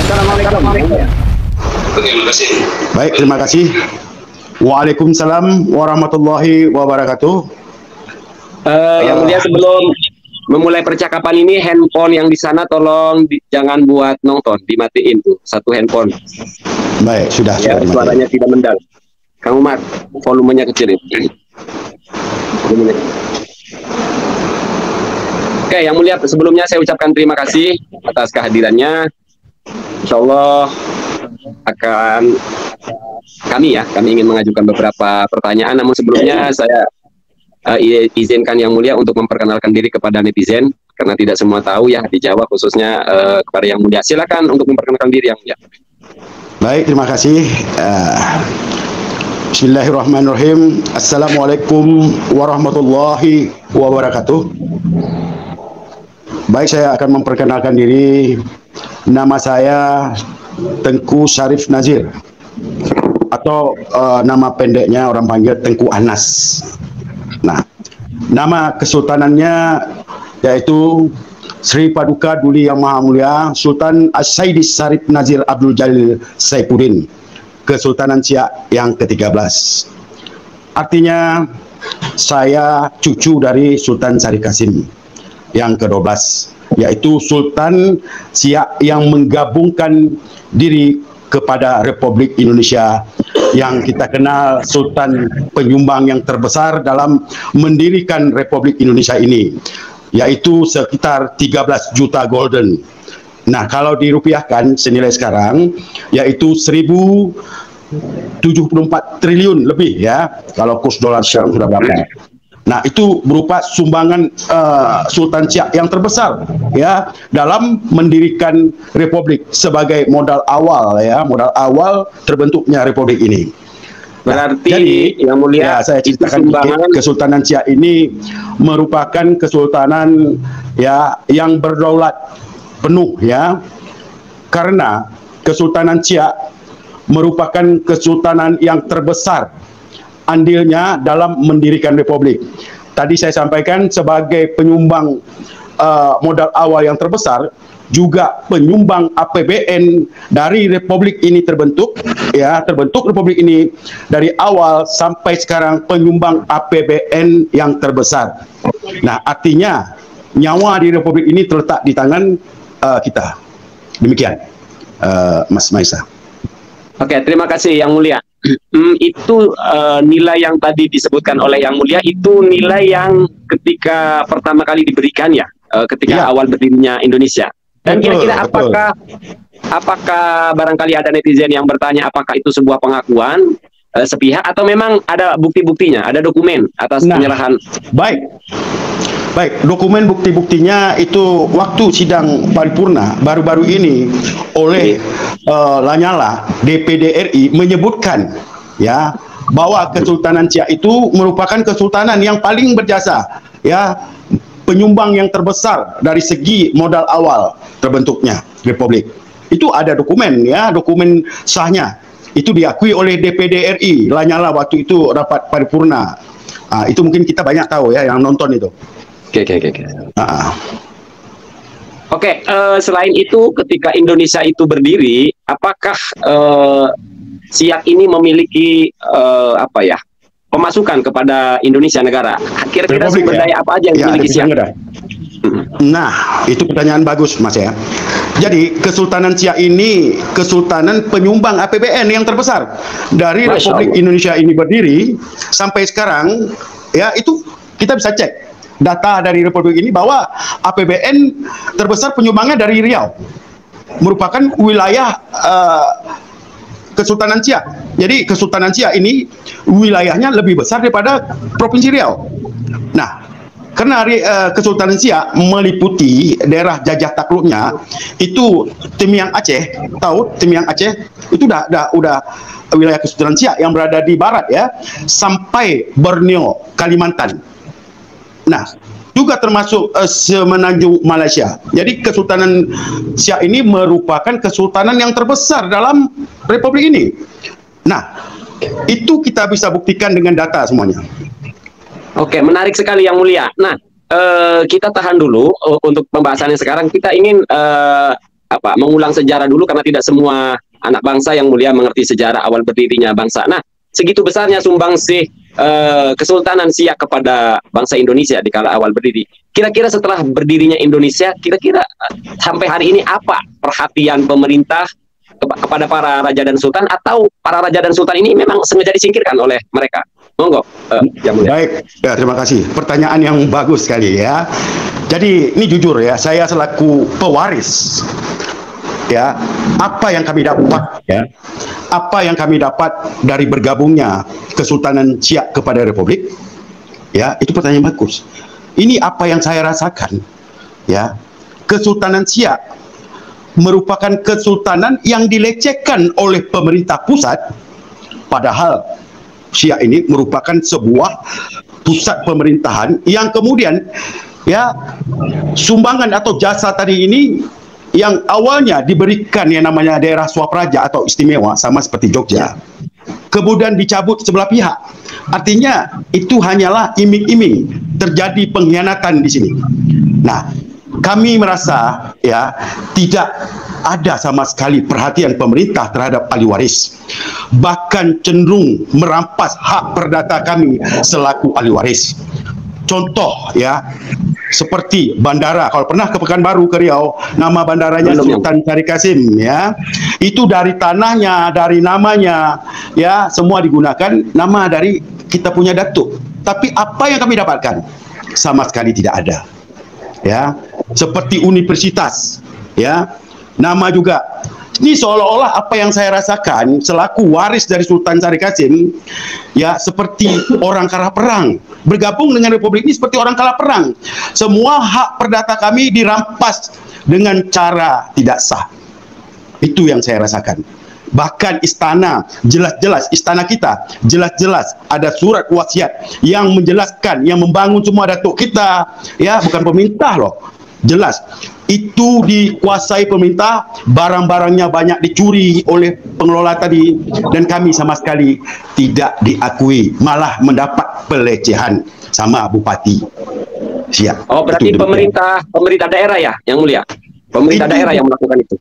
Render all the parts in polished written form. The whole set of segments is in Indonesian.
Assalamualaikum. Terima kasih. Baik, terima kasih. Waalaikumsalam warahmatullahi wabarakatuh. Yang mulia, sebelum memulai percakapan ini, handphone yang di sana tolong jangan buat nonton, dimatiin tuh satu handphone. Baik, sudah Ya, dimatiin. suaranya tidak mendalam. Kang Umar, volumenya kecilin. Oke, yang mulia, sebelumnya saya ucapkan terima kasih atas kehadirannya. Insya Allah kami ingin mengajukan beberapa pertanyaan, namun sebelumnya saya izinkan yang mulia untuk memperkenalkan diri kepada netizen, karena tidak semua tahu ya di Jawa, khususnya kepada yang mulia. Silakan untuk memperkenalkan diri yang mulia. Baik, terima kasih. Bismillahirrahmanirrahim. Assalamualaikum warahmatullahi wabarakatuh. Baik, saya akan memperkenalkan diri. Nama saya Tengku Syarif Nazir, atau nama pendeknya orang panggil Tengku Anas. Nah, nama kesultanannya yaitu Sri Paduka Duli Yang Maha Mulia Sultan As-Sayyid Syarif Nazir Abdul Jalil Saifuddin, Kesultanan Siak yang ke-13. Artinya saya cucu dari Sultan Syarif Kasim yang ke-12, yaitu Sultan Siak yang menggabungkan diri kepada Republik Indonesia, yang kita kenal Sultan penyumbang yang terbesar dalam mendirikan Republik Indonesia ini, yaitu sekitar 13 juta golden. Nah, kalau dirupiahkan senilai sekarang yaitu 1074 triliun lebih ya, kalau kurs dolar sekarang sudah berapa. Nah, itu berupa sumbangan Sultan Siak yang terbesar ya dalam mendirikan republik sebagai modal awal ya, modal awal terbentuknya republik ini. Berarti jadi, yang mulia, ya, saya ceritakan sedikit, Kesultanan Siak ini merupakan kesultanan ya yang berdaulat penuh ya, karena Kesultanan Siak merupakan kesultanan yang terbesar andilnya dalam mendirikan republik. Tadi saya sampaikan sebagai penyumbang modal awal yang terbesar, juga penyumbang APBN dari republik ini terbentuk republik ini dari awal sampai sekarang penyumbang APBN yang terbesar. Nah, artinya nyawa di republik ini terletak di tangan kita. Demikian, Mas Maisa. Oke, terima kasih yang mulia. Itu nilai yang tadi disebutkan oleh yang mulia, itu nilai yang ketika pertama kali diberikan ya, ketika awal berdirinya Indonesia. Dan kira-kira apakah barangkali ada netizen yang bertanya apakah itu sebuah pengakuan sepihak atau memang ada bukti-buktinya, ada dokumen atas penyerahan? Baik, dokumen bukti-buktinya itu waktu sidang paripurna baru-baru ini oleh Lanyala DPD RI menyebutkan ya bahwa Kesultanan Siak itu merupakan kesultanan yang paling berjasa ya, penyumbang yang terbesar dari segi modal awal terbentuknya republik. Itu ada dokumen ya, dokumen sahnya. Itu diakui oleh DPD RI Lanyala waktu itu rapat paripurna. Itu mungkin kita banyak tahu ya yang nonton itu. Oke. Selain itu, ketika Indonesia itu berdiri, apakah Siak ini memiliki pemasukan kepada Indonesia negara? Kira-kira sumber daya apa aja yang dimiliki Siak? Nah, itu pertanyaan bagus, Mas ya. Jadi Kesultanan Siak ini kesultanan penyumbang APBN yang terbesar dari Republik Indonesia ini berdiri sampai sekarang ya. Itu kita bisa cek data dari Republik ini bahwa APBN terbesar penyumbangnya dari Riau, merupakan wilayah Kesultanan Siak. Jadi Kesultanan Siak ini wilayahnya lebih besar daripada Provinsi Riau. Nah, karena Kesultanan Siak meliputi daerah jajah takluknya itu Temiang Aceh, tahu Temiang Aceh itu udah wilayah Kesultanan Siak yang berada di barat ya, sampai Borneo, Kalimantan. Nah, juga termasuk semenanjung Malaysia. Jadi Kesultanan Siak ini merupakan kesultanan yang terbesar dalam republik ini. Nah, itu kita bisa buktikan dengan data semuanya. Oke, menarik sekali yang mulia. Nah, kita tahan dulu untuk pembahasannya sekarang. Kita ingin mengulang sejarah dulu, karena tidak semua anak bangsa yang mulia mengerti sejarah awal berdirinya bangsa. Nah, segitu besarnya sumbangsih Kesultanan Siak kepada bangsa Indonesia di kala awal berdiri. Kira-kira setelah berdirinya Indonesia, kira-kira sampai hari ini apa perhatian pemerintah kepada para raja dan sultan, atau para raja dan sultan ini memang sengaja disingkirkan oleh mereka? Monggo, Yang Mulia. Baik, ya, terima kasih. Pertanyaan yang bagus sekali ya. Jadi ini jujur ya, saya selaku pewaris ya, apa yang kami dapat ya, apa yang kami dapat dari bergabungnya Kesultanan Siak kepada Republik, ya, itu pertanyaan bagus. Ini apa yang saya rasakan ya. Kesultanan Siak merupakan kesultanan yang dilecehkan oleh pemerintah pusat, padahal Siak ini merupakan sebuah pusat pemerintahan yang kemudian ya, sumbangan atau jasa tadi ini yang awalnya diberikan yang namanya daerah swapraja atau istimewa sama seperti Jogja, kemudian dicabut sebelah pihak. Artinya itu hanyalah iming-iming, terjadi pengkhianatan di sini. Nah, kami merasa ya tidak ada sama sekali perhatian pemerintah terhadap ahli waris, bahkan cenderung merampas hak perdata kami selaku ahli waris. Contoh ya, seperti bandara, kalau pernah ke Pekanbaru ke Riau, nama bandaranya Sultan Syarif Kasim ya, itu dari tanahnya, dari namanya ya, semua digunakan nama dari kita punya datuk. Tapi apa yang kami dapatkan? Sama sekali tidak ada ya. Seperti universitas ya, nama juga. Ini seolah-olah apa yang saya rasakan selaku waris dari Sultan Syarif Kasim ya, seperti orang kalah perang. Bergabung dengan Republik ini seperti orang kalah perang. Semua hak perdata kami dirampas dengan cara tidak sah. Itu yang saya rasakan. Bahkan istana, jelas-jelas istana kita, jelas-jelas ada surat wasiat yang menjelaskan, yang membangun semua datuk kita ya, bukan pemerintah loh. Jelas itu dikuasai pemerintah, barang-barangnya banyak dicuri oleh pengelola tadi, dan kami sama sekali tidak diakui, malah mendapat pelecehan sama Bupati Siak. Oh, berarti pemerintah daerah ya, Yang Mulia? Pemerintah daerah yang melakukan itu?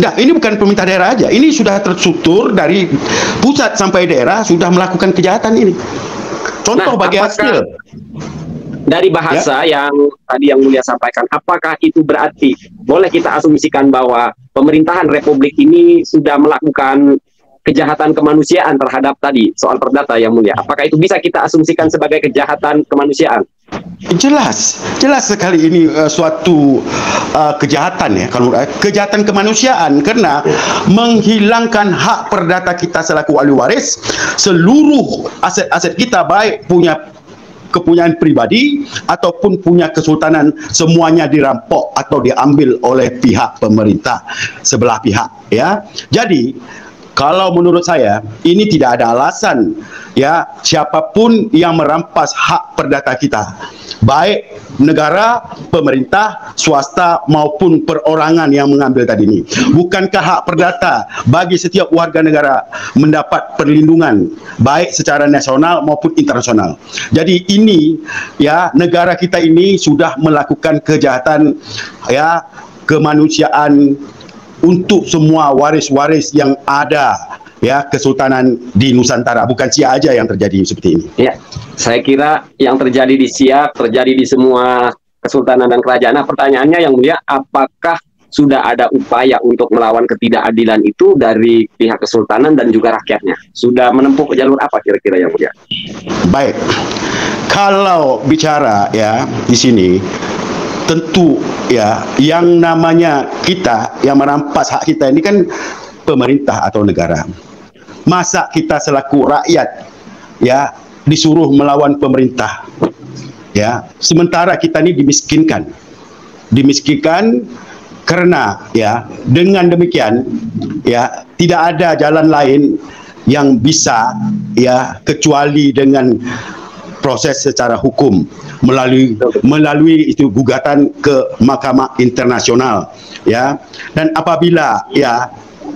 Nah, ini bukan pemerintah daerah aja, ini sudah terstruktur dari pusat sampai daerah sudah melakukan kejahatan ini. Contoh bagi hasil. Dari bahasa yang tadi Yang Mulia sampaikan, apakah itu berarti boleh kita asumsikan bahwa pemerintahan Republik ini sudah melakukan kejahatan kemanusiaan terhadap tadi soal perdata, Yang Mulia? Apakah itu bisa kita asumsikan sebagai kejahatan kemanusiaan? Jelas sekali ini suatu kejahatan ya, kalau kejahatan kemanusiaan, karena menghilangkan hak perdata kita selaku ahli waris, seluruh aset-aset kita baik punya kepunyaan pribadi ataupun punya kesultanan, semuanya dirampok atau diambil oleh pihak pemerintah sebelah pihak ya. Jadi kalau menurut saya ini tidak ada alasan ya, siapapun yang merampas hak perdata kita, baik negara, pemerintah, swasta maupun perorangan yang mengambil tadi ini. Bukankah hak perdata bagi setiap warga negara mendapat perlindungan baik secara nasional maupun internasional? Jadi ini ya, negara kita ini sudah melakukan kejahatan ya kemanusiaan untuk semua waris-waris yang ada ya, kesultanan di Nusantara, bukan Siak aja yang terjadi seperti ini. Ya, saya kira yang terjadi di Siak terjadi di semua kesultanan dan kerajaan. Nah, pertanyaannya Yang Mulia, apakah sudah ada upaya untuk melawan ketidakadilan itu dari pihak kesultanan dan juga rakyatnya? Sudah menempuh jalur apa kira-kira Yang Mulia? Baik, kalau bicara ya di sini, tentu ya yang namanya kita yang merampas hak kita ini kan pemerintah atau negara. Masa kita selaku rakyat ya disuruh melawan pemerintah ya, sementara kita ini dimiskinkan karena ya dengan demikian ya tidak ada jalan lain yang bisa ya kecuali dengan proses secara hukum melalui itu gugatan ke Mahkamah Internasional ya. Dan apabila ya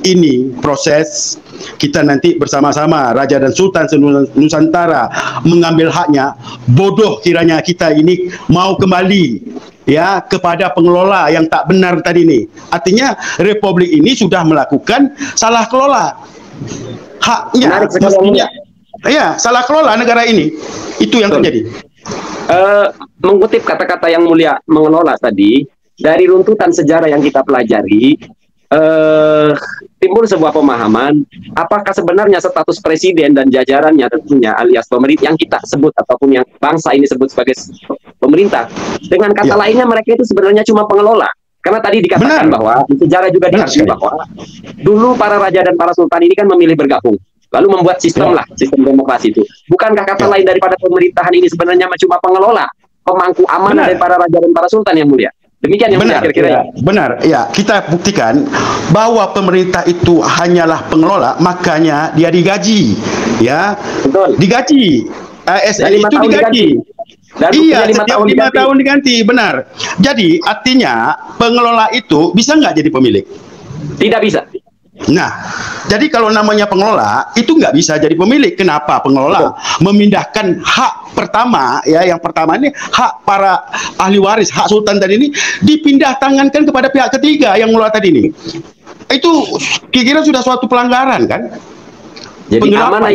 ini proses kita nanti bersama-sama Raja dan Sultan Nusantara mengambil haknya, bodoh kiranya kita ini mau kembali ya kepada pengelola yang tak benar tadi ini. Artinya republik ini sudah melakukan salah kelola. Haknya mestinya, ya, salah kelola negara ini. Itu yang terjadi. Mengutip kata-kata yang mulia mengelola tadi, dari runtutan sejarah yang kita pelajari, timbul sebuah pemahaman apakah sebenarnya status presiden dan jajarannya tentunya alias pemerintah yang kita sebut ataupun yang bangsa ini sebut sebagai pemerintah, dengan kata lainnya mereka itu sebenarnya cuma pengelola. Karena tadi dikatakan bahwa di sejarah juga diakui bahwa dulu para raja dan para sultan ini kan memilih bergabung lalu membuat sistem sistem demokrasi itu. Bukankah kata lain daripada pemerintahan ini sebenarnya cuma pengelola, pemangku amanah dari para raja dan para sultan yang mulia? Demikian yang mulia kira-kira. Ya, benar, ya, kita buktikan bahwa pemerintah itu hanyalah pengelola, makanya dia digaji, ya. Betul. Digaji. ASN itu digaji. Dan iya, setiap 5 tahun diganti, benar. Jadi artinya pengelola itu bisa nggak jadi pemilik? Tidak bisa. Nah, jadi kalau namanya pengelola itu nggak bisa jadi pemilik. Kenapa? Pengelola memindahkan hak pertama, ya, yang pertama ini hak para ahli waris, hak sultan tadi ini dipindah tangankan kepada pihak ketiga yang mengelola tadi ini. Itu kira-kira sudah suatu pelanggaran kan? Jadi amanah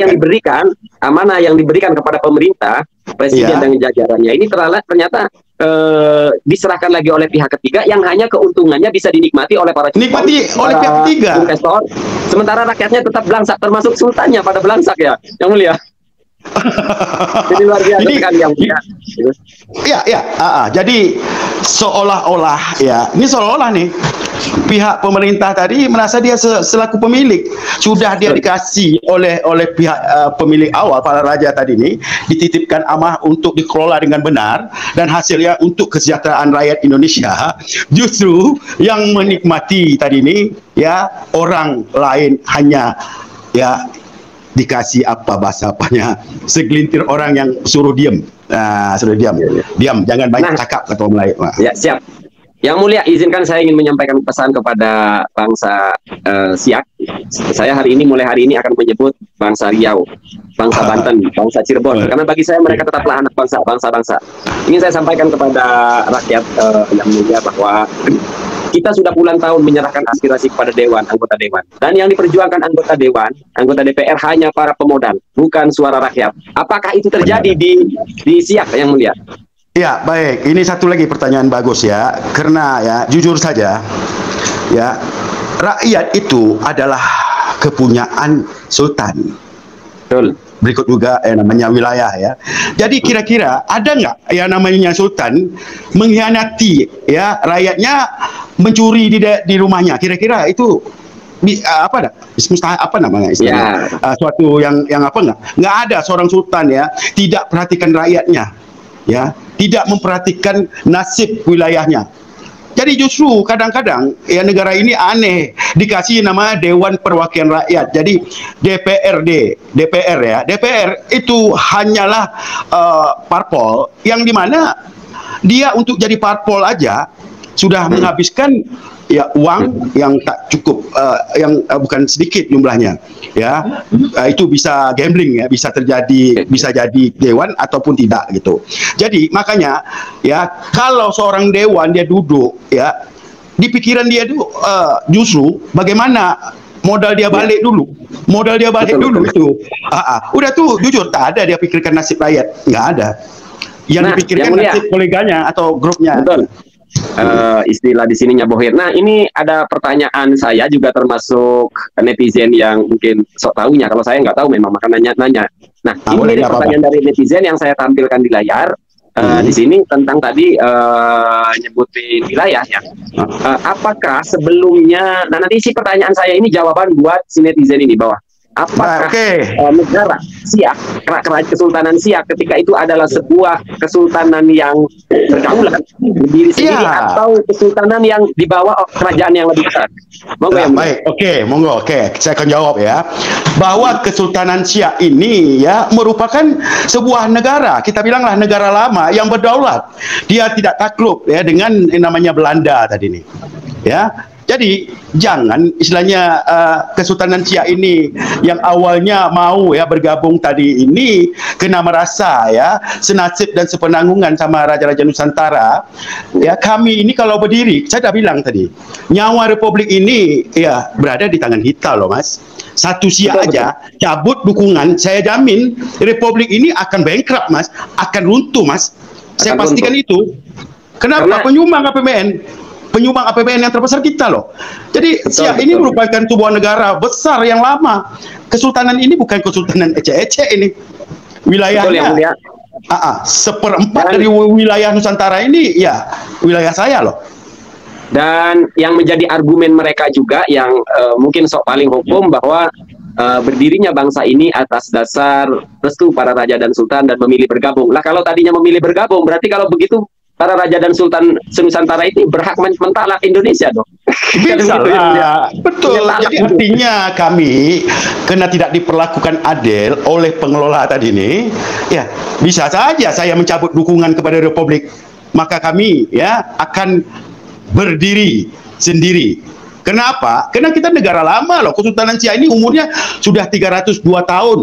yang diberikan kepada pemerintah, presiden dan jajarannya ini ternyata diserahkan lagi oleh pihak ketiga yang hanya keuntungannya bisa dinikmati oleh para pihak ketiga investor, sementara rakyatnya tetap belangsak, termasuk sultannya pada belangsak, ya yang mulia. Jadi luar biasa kan yang mulia. Jadi seolah-olah, ya, ini seolah-olah nih pihak pemerintah tadi merasa dia selaku pemilik, sudah dia dikasih oleh pihak pemilik awal, para raja tadi ini dititipkan amanah untuk dikelola dengan benar dan hasilnya untuk kesejahteraan rakyat Indonesia. Justru yang menikmati tadi ini, ya, orang lain, hanya, ya, dikasih bahasa segelintir orang yang suruh diam. Suruh diam, jangan banyak cakap, kata orang lain. Ya, siap. Yang mulia, izinkan saya ingin menyampaikan pesan kepada bangsa Siak. Saya mulai hari ini akan menyebut bangsa Riau, bangsa Banten, bangsa Cirebon. Karena bagi saya mereka tetaplah anak bangsa. Ingin saya sampaikan kepada rakyat yang mulia bahwa kita sudah puluhan tahun menyerahkan aspirasi kepada anggota dewan. Dan yang diperjuangkan anggota dewan, anggota DPR hanya para pemodal, bukan suara rakyat. Apakah itu terjadi di Siak yang mulia? Ya, baik. Ini satu lagi pertanyaan bagus, ya. Karena, ya, jujur saja, ya, rakyat itu adalah kepunyaan sultan. Betul. Berikut juga namanya wilayah, ya. Jadi kira-kira ada nggak yang namanya sultan mengkhianati, ya, rakyatnya, mencuri di rumahnya? Kira-kira itu apa namanya istilahnya? Suatu yang apa nggak ada seorang sultan, ya, tidak perhatikan rakyatnya, ya, tidak memperhatikan nasib wilayahnya. Jadi justru kadang-kadang, ya, negara ini aneh, dikasih nama Dewan Perwakilan Rakyat. Jadi DPR, ya, DPR itu hanyalah parpol yang dimana dia untuk jadi parpol aja sudah menghabiskan, ya, uang yang tak cukup, yang bukan sedikit jumlahnya, ya. Itu bisa gambling, ya, bisa jadi dewan ataupun tidak gitu. Jadi makanya, ya, kalau seorang dewan dia duduk, ya, di pikiran dia itu justru bagaimana modal dia balik dulu, itu. Udah tuh jujur tak ada dia pikirkan nasib rakyat, nggak ada. Yang dipikirkan nasib koleganya atau grupnya. Betul. Istilah di sininya bohir. Nah, ini ada pertanyaan saya juga termasuk netizen yang mungkin sok tahunya. Kalau saya nggak tahu memang maka nanya. Nah, ini pertanyaan dari netizen yang saya tampilkan di layar. Di sini tentang tadi nyebutin wilayah, ya. Apakah sebelumnya, nah nanti isi pertanyaan saya ini jawaban buat si netizen ini bahwa apakah negara Siak, kerajaan Kesultanan Siak ketika itu adalah sebuah kesultanan yang berdaulat berdiri sendiri, atau kesultanan yang di bawah kerajaan yang lebih besar? Monggo, ya. Baik, monggo. Saya akan jawab, ya. Bahwa Kesultanan Siak ini, ya, merupakan sebuah negara, kita bilanglah negara lama yang berdaulat. Dia tidak takluk, ya, dengan yang namanya Belanda tadi ini, ya. Jadi jangan istilahnya Kesultanan Siak ini yang awalnya mau ya bergabung tadi ini kena merasa ya senasib dan sepenanggungan sama Raja-Raja Nusantara. Ya kami ini kalau berdiri, saya dah bilang tadi, nyawa Republik ini ya berada di tangan kita loh Mas. Satu Siak aja cabut dukungan, saya jamin Republik ini akan bankrupt Mas, akan runtuh Mas. Saya pastikan itu. Kenapa? Penyumbang APBN yang terbesar kita loh. Jadi Siak ini merupakan sebuah negara besar yang lama. Kesultanan ini bukan kesultanan ecek-ecek ini. Wilayahnya seperempat dari wilayah Nusantara ini ya wilayah saya loh. Dan yang menjadi argumen mereka juga yang mungkin sok paling hukum bahwa berdirinya bangsa ini atas dasar restu para raja dan sultan dan memilih bergabung. Lah kalau tadinya memilih bergabung, berarti kalau begitu para raja dan sultan Nusantara ini berhak mentalak Indonesia dong. Bisa lah. Betul. Jadi artinya kami karena tidak diperlakukan adil oleh pengelola tadi ini, ya bisa saja saya mencabut dukungan kepada Republik. Maka kami ya akan berdiri sendiri. Kenapa? Karena kita negara lama loh. Kesultanan Siak ini umurnya sudah 302 tahun.